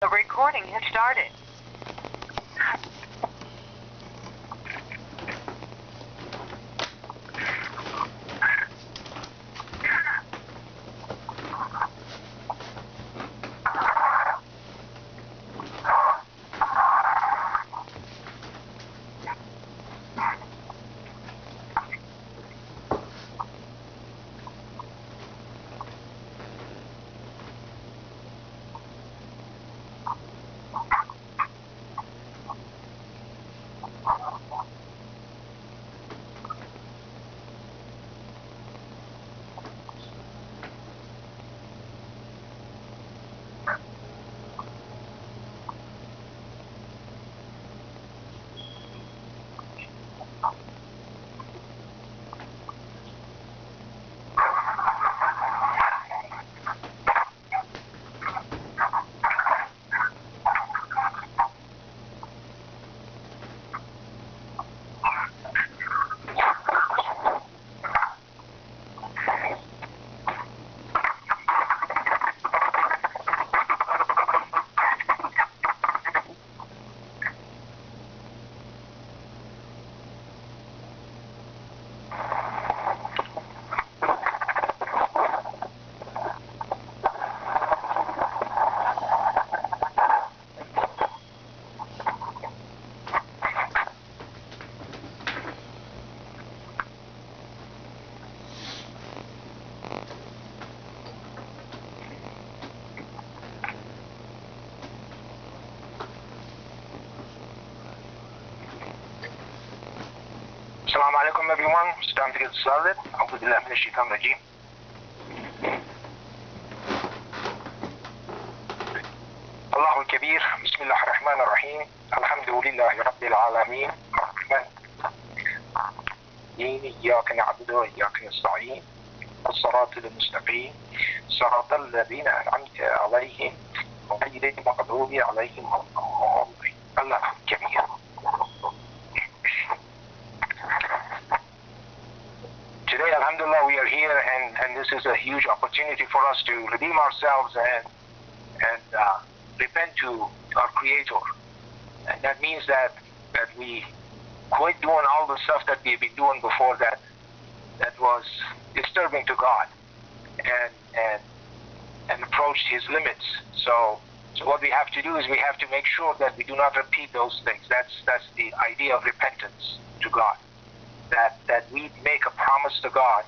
The recording has started. Assalamu alaikum everyone. It's time to get started. أعوذ بالله من الشيطان الرجيم. الله الكبير. بسم الله الرحمن الرحيم. الحمد لله رب العالمين. الرحمن الرحيم. إياك نعبد وإياك نستعين. الصراط المستقيم. صراط الذين أنعمت عليهم غير المغضوب عليهم ولا الضالين. الله الكبير. Today, alhamdulillah, we are here, and this is a huge opportunity for us to redeem ourselves and repent to our Creator. And that means that we quit doing all the stuff that we've been doing before that was disturbing to God, and approached His limits. So what we have to do is we have to make sure that we do not repeat those things. That's the idea of repentance to God. That we make a promise to God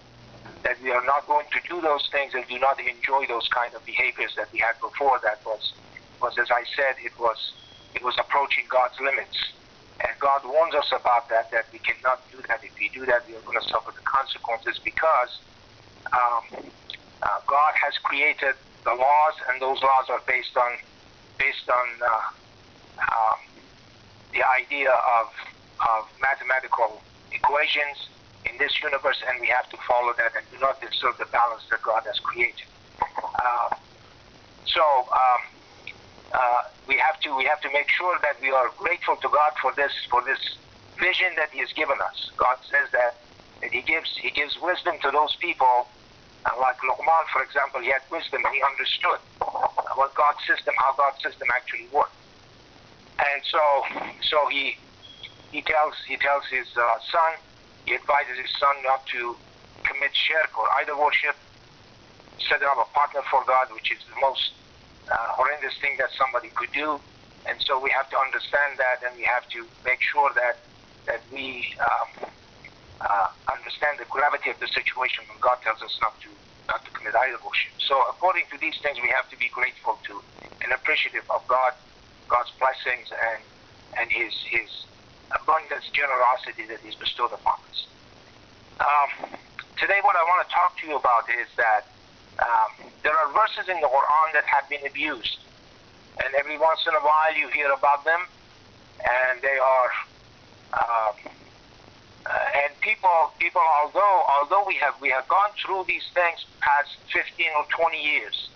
that we are not going to do those things and do not enjoy those kind of behaviors that we had before. That was as I said, it was approaching God's limits. And God warns us about that we cannot do that. If we do that, we are going to suffer the consequences, because God has created the laws, and those laws are based on the idea of mathematical equations in this universe, and we have to follow that and do not disturb the balance that God has created. We have to make sure that we are grateful to God for this vision that He has given us. God says that He gives wisdom to those people. Like Luqman, for example, he had wisdom and he understood how God's system actually worked. And so he tells his son, he advises his son not to commit shirk or idol worship, set up a partner for God, which is the most horrendous thing that somebody could do. And so we have to understand that, and we have to make sure that we understand the gravity of the situation when God tells us not to commit idol worship. So according to these things, we have to be grateful to and appreciative of God's blessings and His abundance, generosity that He's bestowed upon us. Today what I want to talk to you about is that there are verses in the Quran that have been abused, and every once in a while you hear about them, and they are and people although we have gone through these things past 15 or 20 years,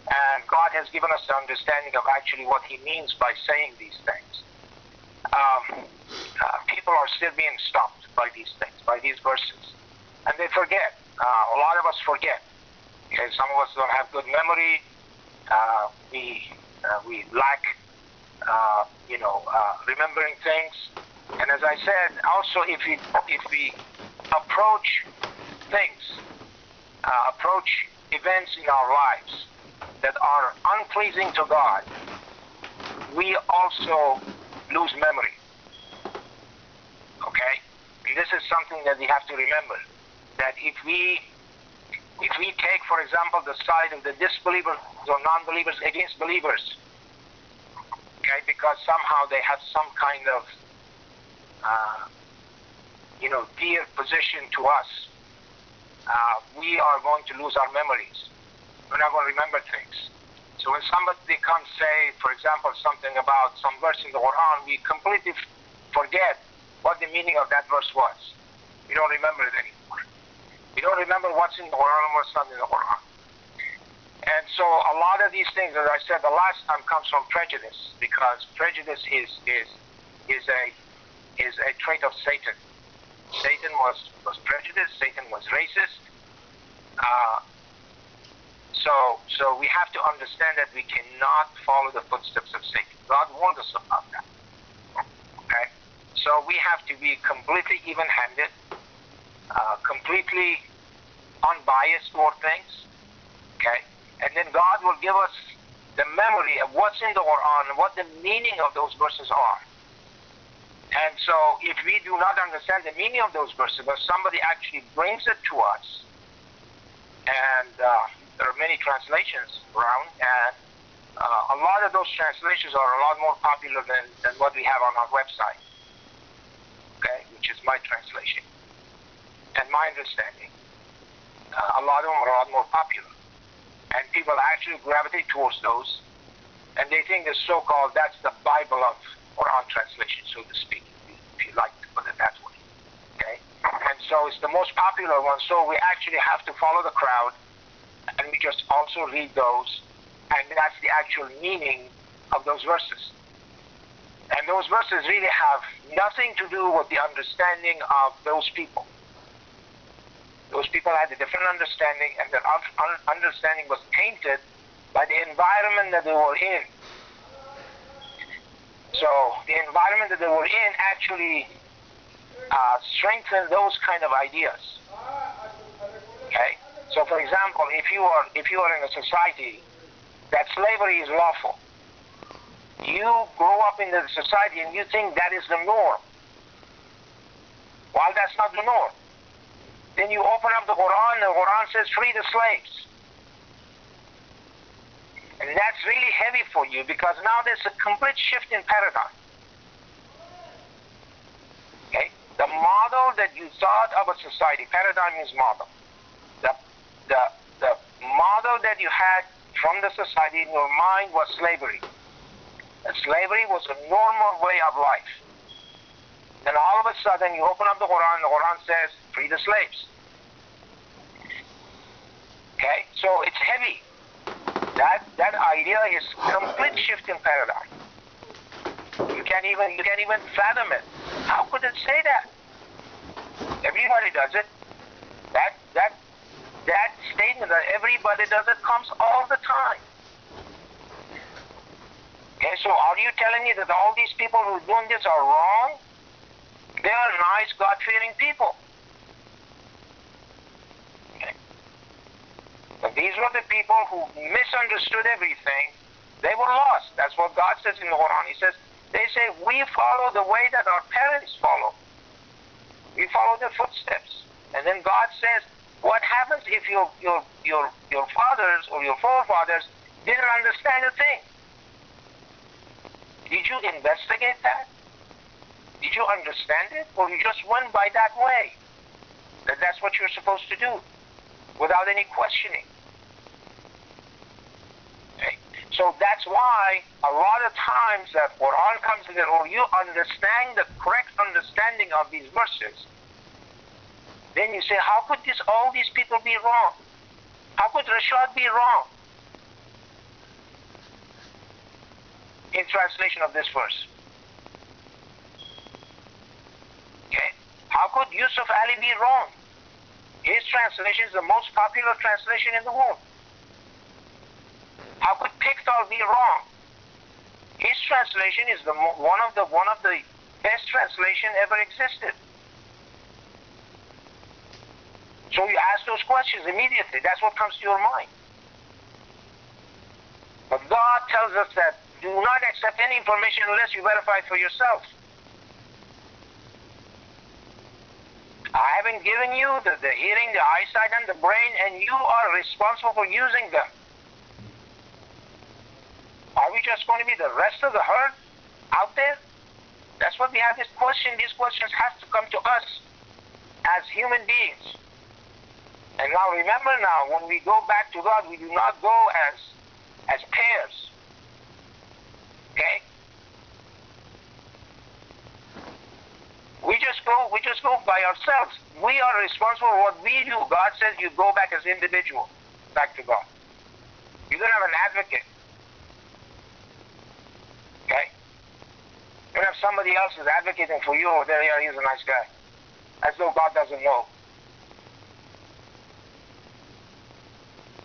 and God has given us the understanding of actually what He means by saying these things, people are still being stopped by these things, by these verses, and they forget. A lot of us forget. Okay, some of us don't have good memory. we lack, remembering things. And as I said, also if we approach things, approach events in our lives that are unpleasing to God, we also lose memory. Okay? And this is something that we have to remember. That if we take, for example, the side of the disbelievers or non-believers against believers, okay, because somehow they have some kind of, dear position to us, we are going to lose our memories. We're not going to remember things. So when somebody comes say, for example, something about some verse in the Quran, we completely forget what the meaning of that verse was. We don't remember it anymore. We don't remember what's in the Quran and what's not in the Quran. And so a lot of these things, as I said the last time, comes from prejudice, because prejudice is a trait of Satan. Satan was prejudiced. Satan was racist. So we have to understand that we cannot follow the footsteps of Satan. God warned us about that. Okay? So we have to be completely even-handed, completely unbiased toward things. Okay? And then God will give us the memory of what's in the Quran and what the meaning of those verses are. And so if we do not understand the meaning of those verses, but somebody actually brings it to us, and there are many translations around, and a lot of those translations are a lot more popular than what we have on our website, okay, which is my translation. And my understanding, a lot of them are a lot more popular. And people actually gravitate towards those, and they think the so-called, that's the Bible of Quran translation, so to speak, if you like to put it that way. Okay? And so it's the most popular one, so we actually have to follow the crowd, and we just also read those, and that's the actual meaning of those verses. And those verses really have nothing to do with the understanding of those people. Those people had a different understanding, and their understanding was tainted by the environment that they were in. So the environment that they were in actually strengthened those kind of ideas. Okay? So for example, if you are in a society that slavery is lawful, you grow up in the society and you think that is the norm, while that's not the norm. Then you open up the Quran, and the Quran says free the slaves. And that's really heavy for you, because now there's a complete shift in paradigm. Okay? The model that you thought of a society, paradigm is model. The model that you had from the society in your mind was slavery. And slavery was a normal way of life. Then all of a sudden you open up the Quran says free the slaves. Okay? So it's heavy. That idea is complete shift in paradigm. You can't even fathom it. How could it say that? Everybody does it. That statement that everybody does it comes all the time. Okay, so are you telling me that all these people who are doing this are wrong? They are nice, God-fearing people. Okay. But these were the people who misunderstood everything. They were lost. That's what God says in the Quran. He says, they say, we follow the way that our parents follow. We follow their footsteps. And then God says, what happens if your fathers or your forefathers didn't understand a thing? Did you investigate that? Did you understand it? Or you just went by that way? That's what you're supposed to do, without any questioning. Okay? So that's why a lot of times that Quran comes in there, or you understand the correct understanding of these verses, then you say, how could all these people be wrong? How could Rashad be wrong in translation of this verse? Okay? How could Yusuf Ali be wrong? His translation is the most popular translation in the world. How could Pickthall be wrong? translation is one of the best translation ever existed. So you ask those questions immediately. That's what comes to your mind. But God tells us that do not accept any information unless you verify it for yourself. I haven't given you the hearing, the eyesight, and the brain, and you are responsible for using them. Are we just going to be the rest of the herd out there? That's what we have this question. These questions have to come to us as human beings. And now remember when we go back to God, we do not go as pairs. Okay? We just go by ourselves. We are responsible for what we do. God says you go back as individual, back to God. You don't have an advocate. Okay? You don't have somebody else who's advocating for you over there. Yeah, he's a nice guy. As though God doesn't know.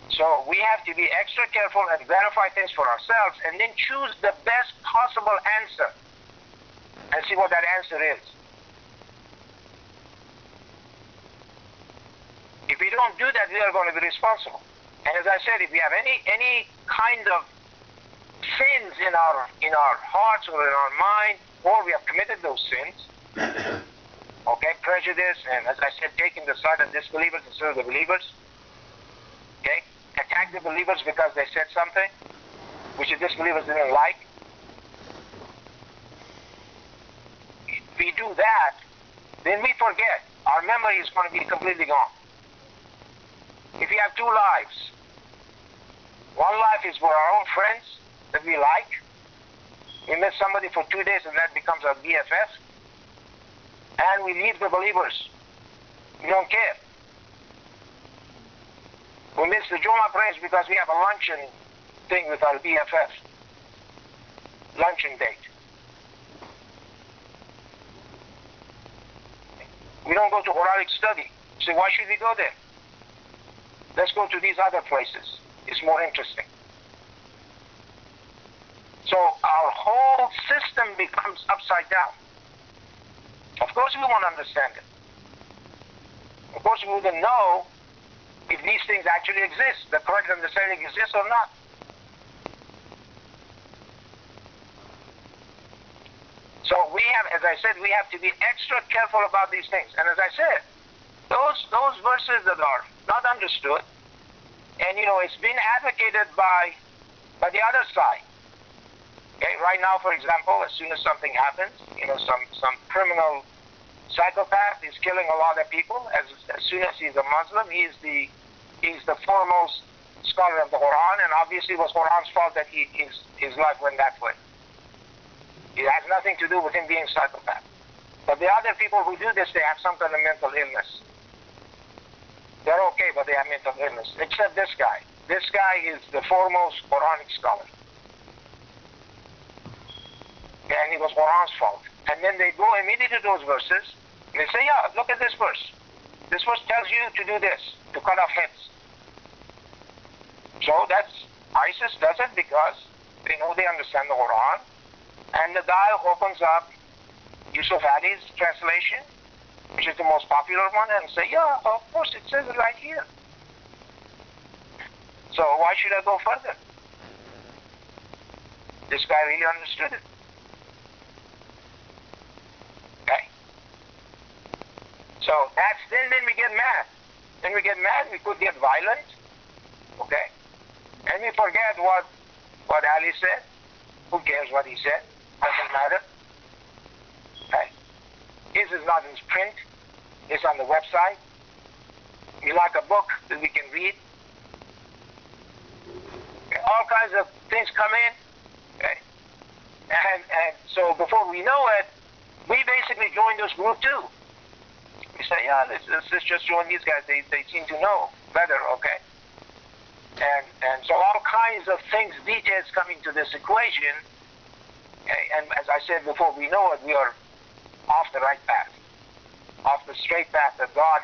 So we have to be extra careful and verify things for ourselves and then choose the best possible answer and see what that answer is. If we don't do that, we are going to be responsible. And as I said, if we have any kind of sins in our hearts or in our mind, or we have committed those sins, okay, prejudice, and as I said, taking the side of disbelievers instead of the believers, okay, attack the believers because they said something which the disbelievers didn't like. If we do that, then we forget. Our memory is going to be completely gone. If we have two lives, one life is for our own friends that we like. We miss somebody for 2 days and that becomes our BFF. And we leave the believers. We don't care. We miss the Jumu'ah prayers because we have a luncheon thing with our BFF. Luncheon date. We don't go to Quranic study. So why should we go there? Let's go to these other places. It's more interesting. So our whole system becomes upside down. Of course we won't understand it. Of course we wouldn't know if these things actually exist, the correct understanding exists or not. So we have, as I said, we have to be extra careful about these things. And as I said, those verses that are not understood, and it's been advocated by the other side. Okay, right now, for example, as soon as something happens, some criminal psychopath is killing a lot of people. As soon as he's a Muslim, he's the foremost scholar of the Quran, and obviously it was Quran's fault that his life went that way. It has nothing to do with him being a psychopath. But the other people who do this, they have some kind of mental illness. They're okay, but they have mental illness. Except this guy. This guy is the foremost Quranic scholar. And it was Quran's fault. And then they go immediately to those verses, and they say, yeah, look at this verse. This verse tells you to do this, to cut off heads. So ISIS does it because they know they understand the Quran. And the guy opens up Yusuf Ali's translation, which is the most popular one, and say, yeah, of course, it says it right here. So why should I go further? This guy really understood it. Okay? So then we get mad. Then we get mad, we could get violent. Okay? And we forget what Ali said. Who cares what he said? Doesn't matter. Okay? His is not in print. It's on the website. We like a book that we can read. Okay? All kinds of things come in. Okay? And so before we know it, we basically join this group too. We say, yeah, let's just join these guys. They seem to know better, okay? And so all kinds of things, details come into this equation. Okay? And as I said before, we know it, we are off the right path, off the straight path that God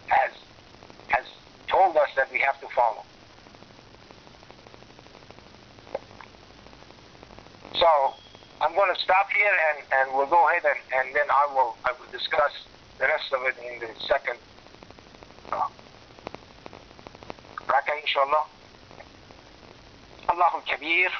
has told us that we have to follow. So I'm going to stop here and we'll go ahead and then I will discuss the rest of it in the second raka, inshallah. Allahu Kabir.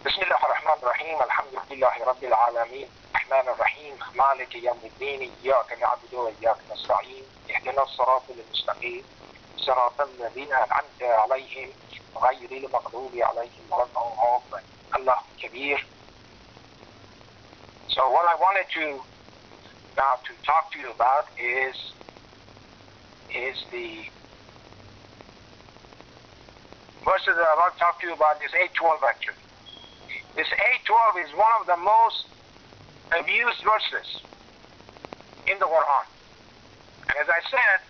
بسم الله الرحمن الرحيم الحمد لله رب العالمين الرحمن الرحيم مالك يوم الدين إياك نعبد وإياك نستعين اهدنا الصراط المستقيم صراط الذين أنعمت عليهم غير المغضوب عليهم ولا الضالين الله كبير. So what I wanted to now to talk to you about is the verses that I want to talk to you about, this 8:12 actually. This 8:12 is one of the most abused verses in the Quran. And as I said,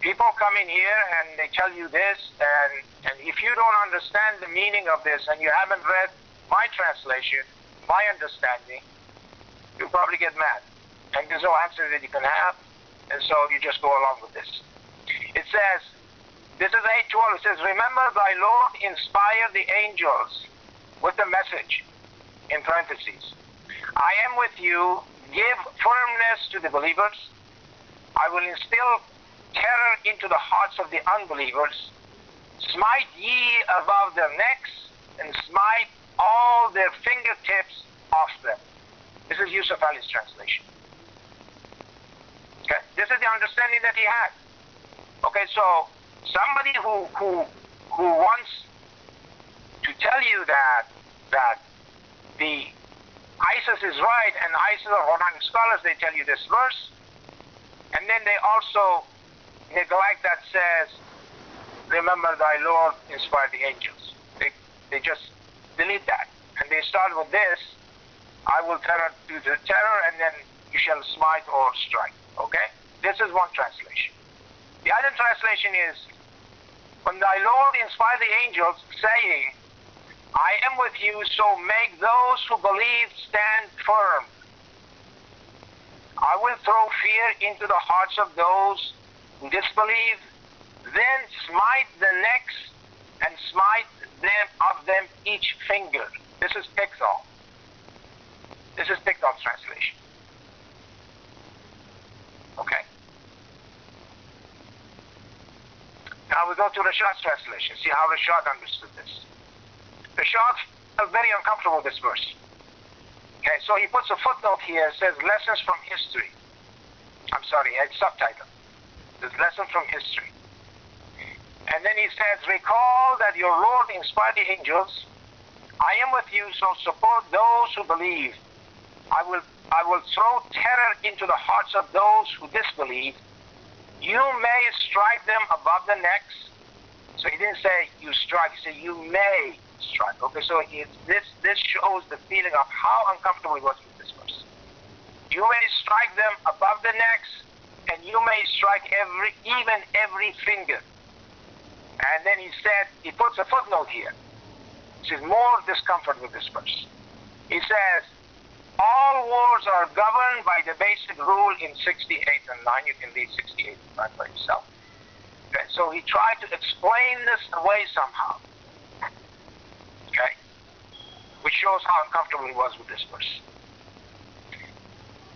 people come in here and they tell you this, and if you don't understand the meaning of this and you haven't read my translation, my understanding, you'll probably get mad. And there's no answer that you can have, and so you just go along with this. It says, this is 8:12, it says, remember thy Lord inspired the angels with the message, in parentheses. I am with you, give firmness to the believers. I will instill terror into the hearts of the unbelievers. Smite ye above their necks, and smite all their fingertips off them. This is Yusuf Ali's translation. Okay, this is the understanding that he had. Okay, so somebody who wants to tell you that the ISIS is right, and ISIS or Quranic scholars, they tell you this verse, and then they also neglect that says, remember thy Lord inspired the angels. They just delete that, and they start with this, I will do the terror, and then you shall smite or strike. Okay, this is one translation. The other translation is, when thy Lord inspired the angels, saying, I am with you, so make those who believe stand firm. I will throw fear into the hearts of those who disbelieve, then smite the necks and smite them each finger. This is Pickthall. This is Pickthall's translation. Okay. Now we go to Rashad's translation. See how Rashad understood this. Rashad felt very uncomfortable with this verse. Okay, so he puts a footnote here, says lessons from history. I'm sorry, it's subtitle. There's lessons from history. And then he says, recall that your Lord inspired the angels. I am with you, so support those who believe. I will throw terror into the hearts of those who disbelieve. You may strike them above the necks. So he didn't say you strike, he said you may strike. Okay, so this shows the feeling of how uncomfortable he was with this verse. You may strike them above the necks, and you may strike even every finger. And then he said, he puts a footnote here. He says more discomfort with this verse. He says, all wars are governed by the basic rule in 68 and 9. You can read 68 and 9 by yourself. Okay, so he tried to explain this away somehow. Okay, which shows how uncomfortable he was with this verse.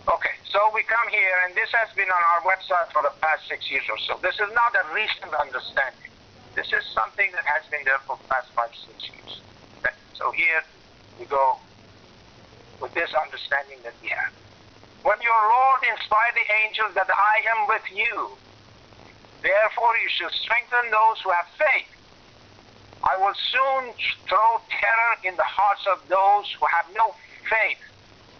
Okay, so we come here, and this has been on our website for the past 6 years or so. This is not a recent understanding. This is something that has been there for the past 5 to 6 years. Okay, so here we go with this understanding that we have. When your Lord inspired the angels that I am with you, therefore you shall strengthen those who have faith. I will soon throw terror in the hearts of those who have no faith.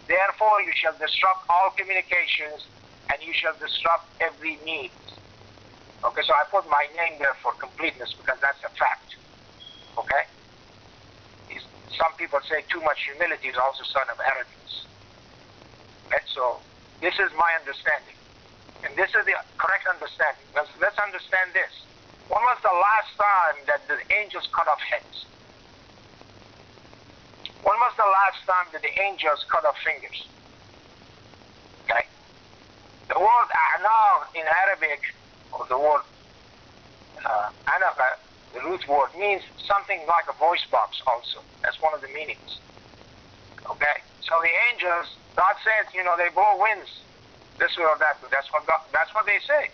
Therefore you shall disrupt all communications, and you shall disrupt every need. Okay, so I put my name there for completeness because that's a fact. Okay? Some people say too much humility is also a sign of arrogance. Okay, so this is my understanding. And this is the correct understanding. Let's understand this. When was the last time that the angels cut off heads? When was the last time that the angels cut off fingers? Okay? The word a'naq in Arabic, or the word anaqa, the root word, means something like a voice box also. That's one of the meanings. Okay? So the angels, God says, you know, they blow winds this way or that way. That's what they say.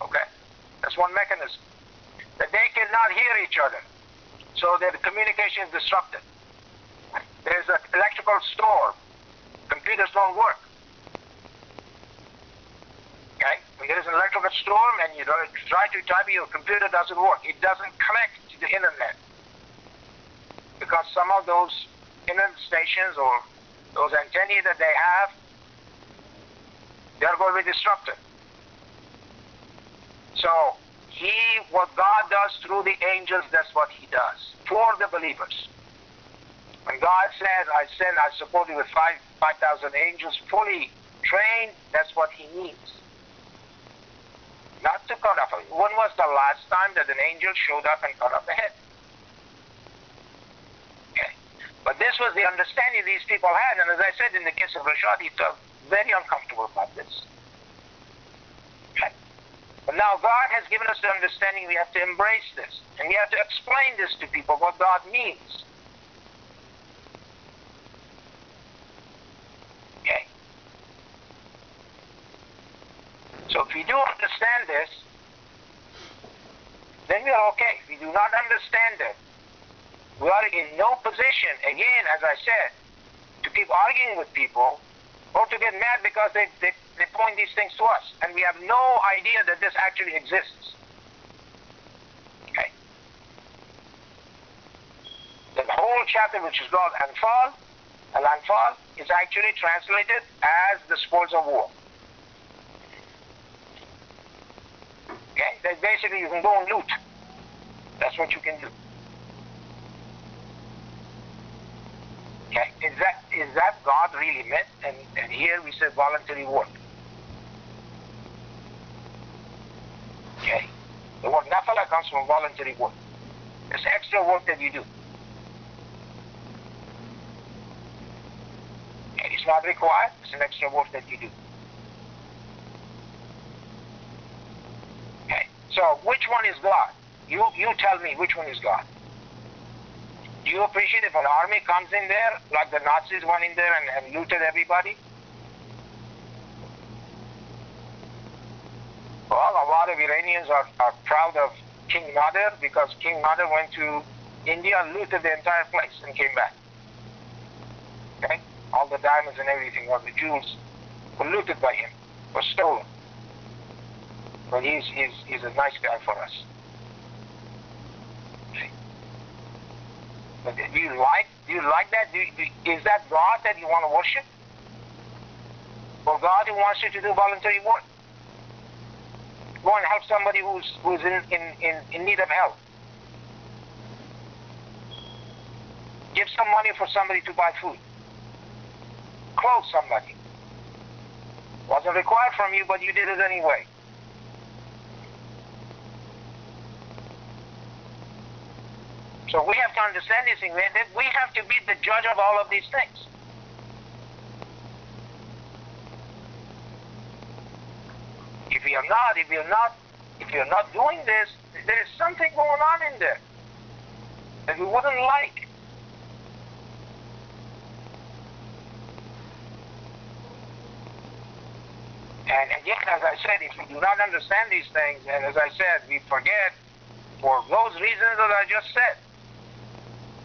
Okay? That's one mechanism. That they cannot hear each other. So that the communication is disrupted. There's an electrical storm. Computers don't work. Okay? When there is an electrical storm and you try to type, your computer doesn't work. It doesn't connect to the internet. Because some of those internet stations or those antennae that they have, they're going to be disrupted. So, what God does through the angels, that's what He does for the believers. When God says, I support you with 5,000 angels fully trained, that's what He means. Not to cut off. When was the last time that an angel showed up and cut off the head? Okay. But this was the understanding these people had, and as I said, in the case of Rashad, he felt very uncomfortable about this. Okay. But now God has given us the understanding we have to embrace this, and we have to explain this to people, what God means. Okay. So if we do understand this, then we are okay. If we do not understand it, we are in no position, again, as I said, to keep arguing with people or to get mad because they point these things to us. And we have no idea that this actually exists. Okay? The whole chapter, which is called Anfal, Al-Anfal, is actually translated as the spoils of war. Okay? That basically you can go and loot. That's what you can do. Okay? Is that God really meant? And here we say voluntary work. Okay? The word nafala comes from voluntary work. It's extra work that you do. And it's not required, it's an extra work that you do. Okay? So which one is God? You tell me which one is God. Do you appreciate if an army comes in there, like the Nazis went in there and looted everybody? Well, a lot of Iranians are proud of King Nader because King Nader went to India and looted the entire place and came back. Okay? All the diamonds and everything, all the jewels were looted by him, were stolen. But he's a nice guy for us. But do you like that? Is that God that you want to worship? Or God who wants you to do voluntary work? Go and help somebody who's in need of help. Give some money for somebody to buy food. Clothe somebody. Wasn't required from you, but you did it anyway. So we have to understand this thing, that we have to be the judge of all of these things. If you're not doing this, there is something going on in there that we wouldn't like. And again, as I said, if we do not understand these things, and as I said, we forget for those reasons that I just said.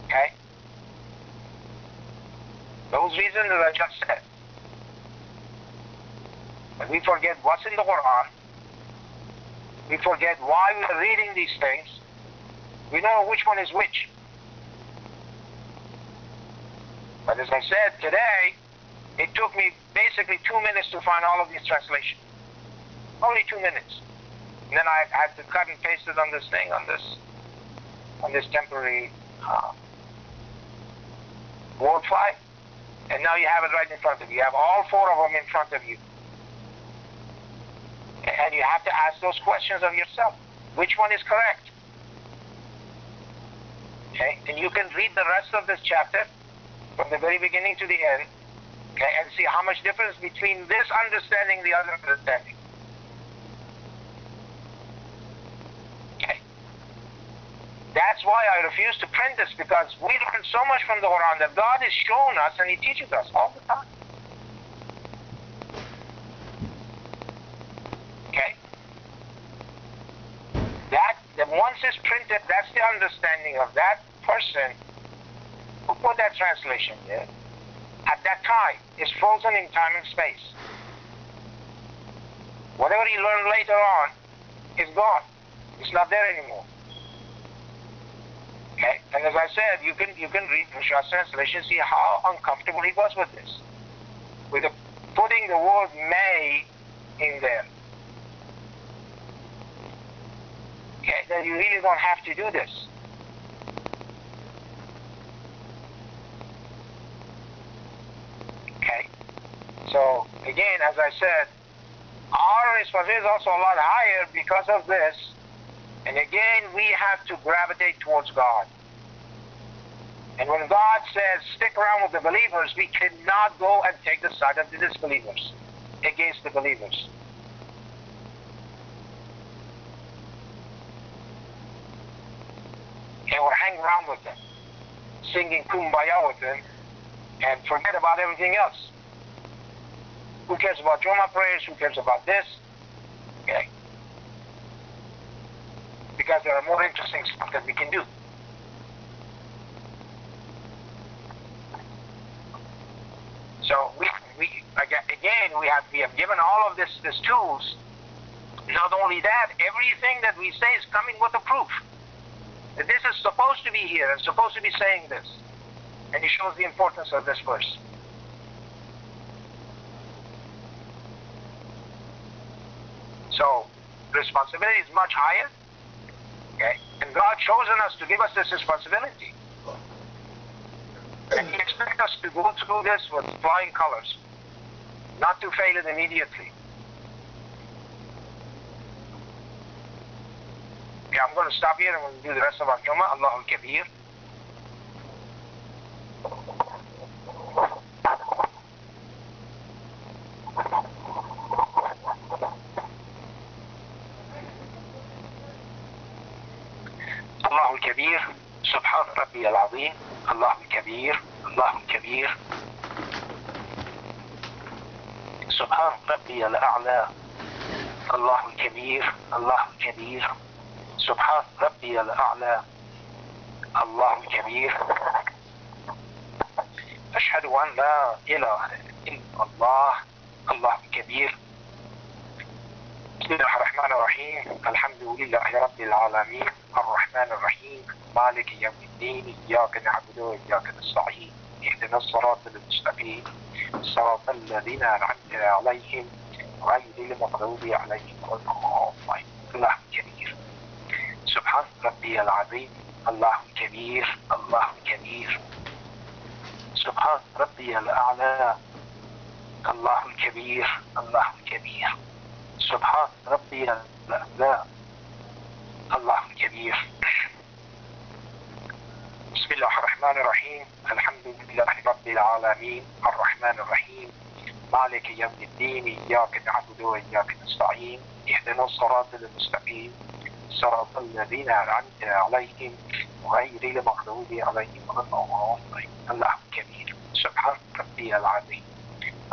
Okay? Those reasons that I just said. But we forget what's in the Quran. We forget why we are reading these things. We know which one is which. But as I said today, it took me basically 2 minutes to find all of these translations. Only 2 minutes. And then I had to cut and paste it on this thing, on this temporary word file. And now you have it right in front of you. You have all 4 of them in front of you. And you have to ask those questions of yourself. Which one is correct? Okay? And you can read the rest of this chapter from the very beginning to the end, okay, and see how much difference between this understanding and the other understanding. Okay? That's why I refuse to print this, because we learn so much from the Quran that God is showing us and He teaches us all the time. Okay? Once it's printed, that's the understanding of that person who put that translation there. At that time, it's frozen in time and space. Whatever he learned later on is gone. It's not there anymore. Okay? And as I said, you can read Shah's translation, see how uncomfortable he was with this. With putting the word may in there. Okay, that you really don't have to do this. Okay, so again, as I said, our responsibility is also a lot higher because of this. And again, we have to gravitate towards God. And when God says, stick around with the believers, we cannot go and take the side of the disbelievers against the believers. Or hang around with them, singing Kumbaya with them, and forget about everything else. Who cares about Jummah prayers? Who cares about this? Okay. Because there are more interesting stuff that we can do. So we have given all of this tools. Not only that, everything that we say is coming with a proof. This is supposed to be here and supposed to be saying this. And he shows the importance of this verse. So, responsibility is much higher. Okay? And God chosen us to give us this responsibility. And He expects us to go through this with flying colors. Not to fail it immediately. Okay, I'm going to stop here and we'll do the rest of our Jummah. Allahu Kabir. Allahu Kabir. Subhan Rabbi al-Azim. Allahu Kabir. Allahu Kabir. Subhan Rabbi al-A'la. Allahu Kabir. Allahu Kabir. سبحان ربي الأعلى الله كبير أشهد أن لا إله إلا الله الله كبير بسم الله الرحمن الرحيم الحمد لله رب العالمين الرحمن الرحيم مالك يوم الدين إياك نعبد وإياك نستعين اهدنا الصراط المستقيم صراط الذين أنعمت عليهم غير المغضوب عليهم ولا الضالين الله كبير سبحان ربي العظيم الله كبير الله كبير سبحان ربي الأعلى الله كبير الله كبير سبحان ربي الأعلى الله كبير بسم الله الرحمن الرحيم الحمد لله رب العالمين الرحمن الرحيم مالك يوم الدين إياك نعبد وإياك نستعين اهدنا الصراط المستقيم صراط الذين أنعمت عليهم غير المغضوب عليهم ولا الضالين الله كبير سبحان ربي العظيم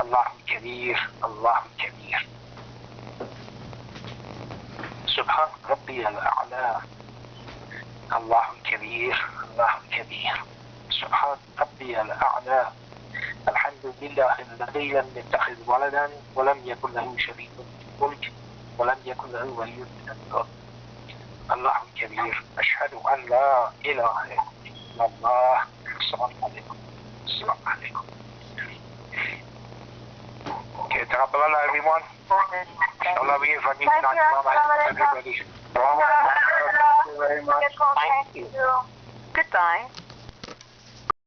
الله كبير الله كبير سبحان ربي الأعلى الله كبير الله كبير سبحان ربي الأعلى الحمد لله الذي لم يتخذ ولدا ولم يكن له شريك في الملك ولم يكن له ولي من الذل الله كبير أشهد أن لا إله إلا الله السلام عليكم السلام عليكم Okay, تقبل الله everyone. Allah be for me tonight. Everybody. Thank you very much. Thank you. Goodbye.